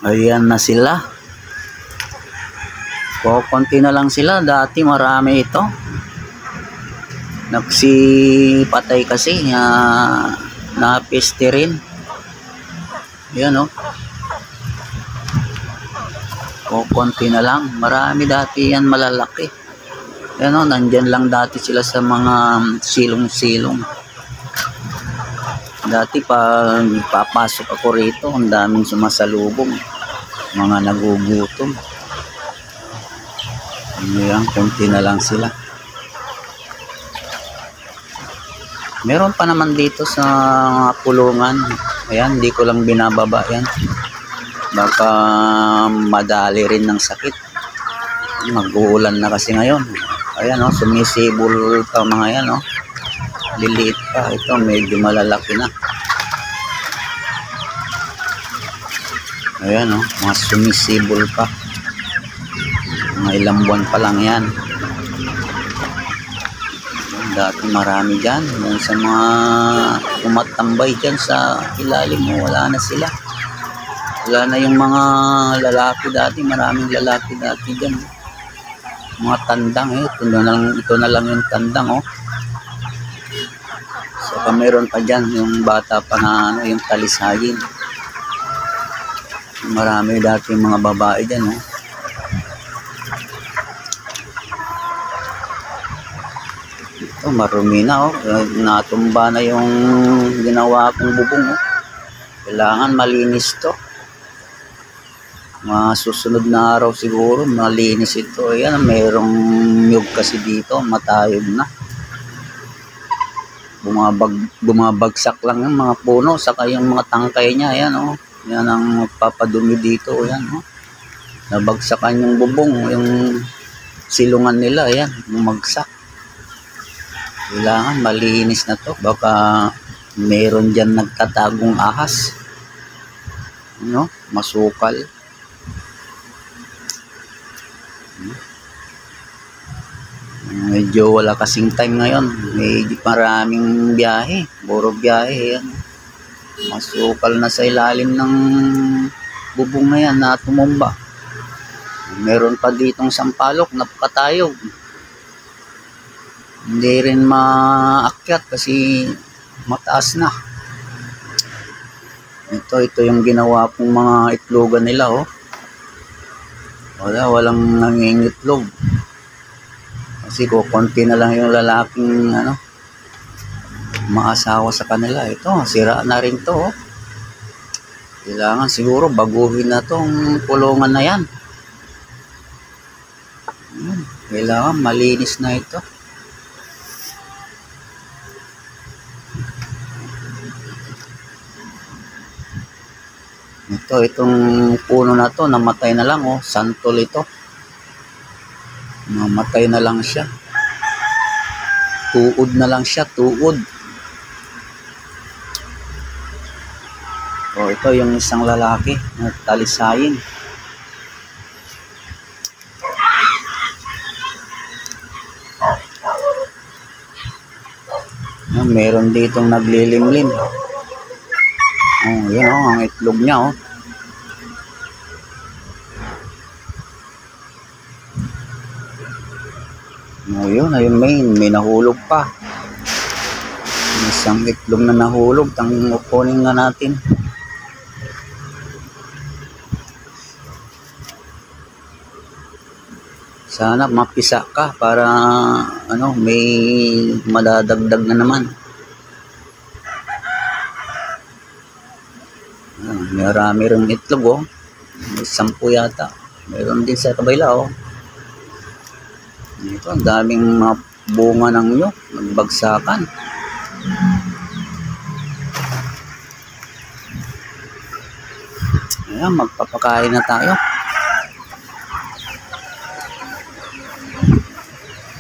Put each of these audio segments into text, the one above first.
Ayan na sila. Konti na lang sila. Dati marami ito. Nagsipatay kasi. Napiste rin. Ayan o. Konti na lang. Marami dati yan malalaki. Ayan o. Nandyan lang dati sila sa mga silong-silong. Dati pag papasok ako rito, ang daming sumasalubong. Mga nagugutom. Ayan, konti na lang sila. Meron pa naman dito sa pulungan. Ayan, hindi ko lang binababa yan. Baka madali rin ng sakit. Mag-uulan na kasi ngayon. Ayan o, sumisibol pa mga yan o. Liliit pa. Ito, medyo malalaki na. Ayan o, mga sumisibol pa. Mga ilang buwan pa lang yan. Dati marami dyan. Yung sa mga tumatambay dyan sa ilalim mo, wala na sila. Wala na yung mga lalaki dati. Maraming lalaki dati dyan. Mga tandang eh. Ito na lang yung tandang oh. Saka meron pa dyan yung bata pa na yung talisayin. Marami dati yung mga babae dyan oh. Ito marumi na oh. Natumba na yung ginawa kong bubong oh. Kailangan malinis to. Mga susunod na araw siguro malinis ito. Ayan, mayroong nyug kasi dito, matayog na. Bumabagsak lang yung mga puno, saka yung mga tangkay niya. Ayan oh. Yan ang papadumi dito. Ayan oh. Nabagsakan yung bubong, yung silungan nila. Ayan, bumagsak. Kailangan malinis na to. Baka meron dyan nagtatagong ahas. Ano? Masukal. Medyo wala kasing time ngayon. Medyo maraming biyahe. Puro biyahe. Yan. Masukal na sa ilalim ng bubong na yan na tumumba. Meron pa ditong sampalok na pakatayog. Hindi rin maakyat kasi mataas na. Ito yung ginawa pong mga itlogan nila oh. Walang nangingitlog. Kasi konti na lang yung lalaking maasawa sa kanila. Ito, sira na rin to oh. Kailangan siguro baguhin na tong pulungan na yan. Kailangan malinis na ito. Itong puno na to, namatay na lang oh, santol ito. Namatay na lang siya. Tuod na lang siya, tuod. Oh, ito yung isang lalaki na talisayin. Meron ditong naglilimlim. Oh, yan oh, ang itlog niya oh. Ayun, may nahulog pa. Isang itlog na nahulog, kunin na natin. Sana mapisa ka para may madadagdag na naman. Marami rin itlog oh. May 10 yata. Meron din sa kabila oh. Ito, ang daming mga bunga ng nyug, nagbagsakan. Ayan, magpapakain na tayo.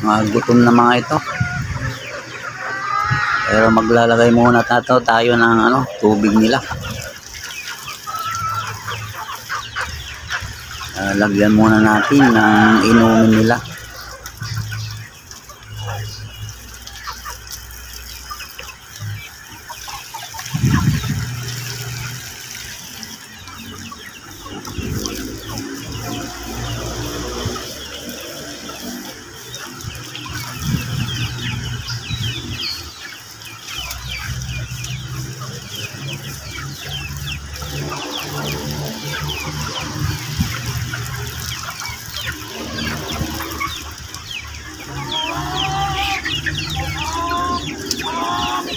Mga gutom na mga ito. Pero maglalagay muna tayo ng tubig nila. Lagyan muna natin ng inumin nila.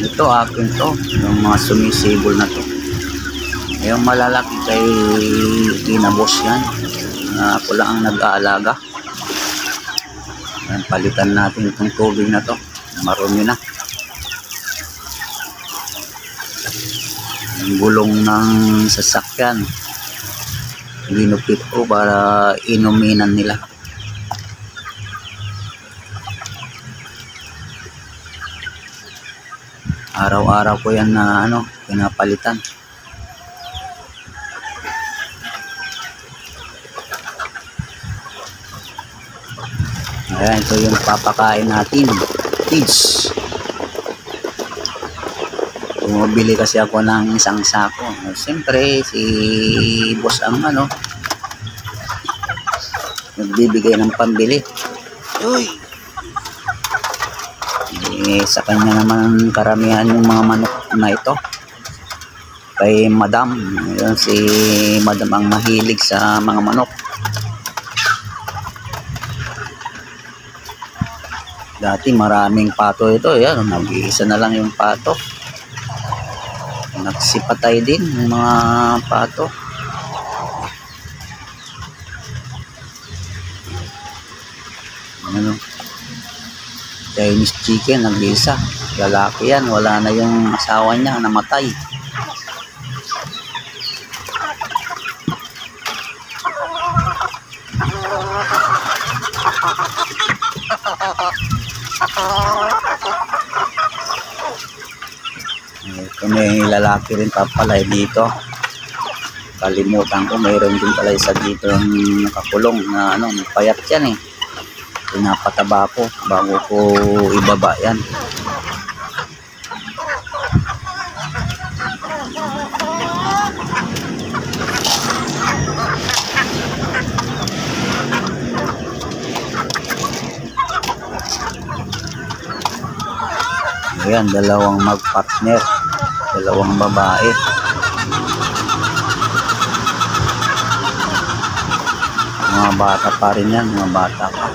Ito akin to, yung mga sumisibol na to. Yung malalaki kay inabos yan. Ako lang ang nag-aalaga. Yan, palitan natin itong tubig na to. Marumi na. Yung gulong ng sasakyan, ginupit ko para inuminan nila. Araw-araw ko yan na pinapalitan. Ayan, ito yung papakain natin, feeds. Bumibili kasi ako ng isang sako. Siyempre si boss ang nagbibigay ng pambili. Uy! Sa kanya naman karamihan yung mga manok na ito. Kay madam, yun, si madam ang mahilig sa mga manok. Dati maraming pato ito. Yan, nag-iisa na lang yung pato. Nagsipatay din yung mga pato. Chinese chicken, nag-iisa. Lalaki yan, wala na yung asawa niya, namatay. Ito may lalaki rin papalay dito. Kalimutan ko, mayroon din pala isa dito yung nakakulong na payat yan eh. Pinapataba ko bago ko ibaba yan. Ayan, dalawang magpartner, dalawang babae. Mga bata pa rin yan, mga bata pa.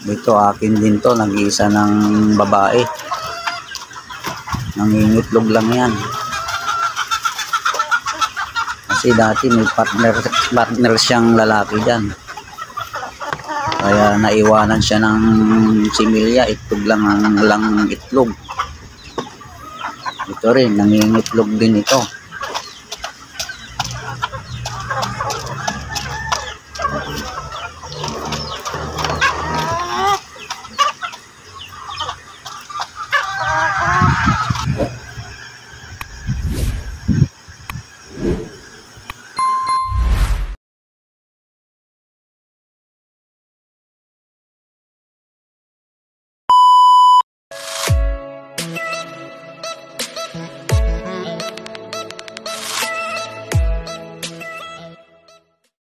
Ito akin din to, nag-iisa ng babae. Nangingitlog lang yan. Kasi dati may partner siyang lalaki dyan. Kaya naiwanan siya ng similya, itlog lang ang itlog. Ito rin, nangingitlog din ito.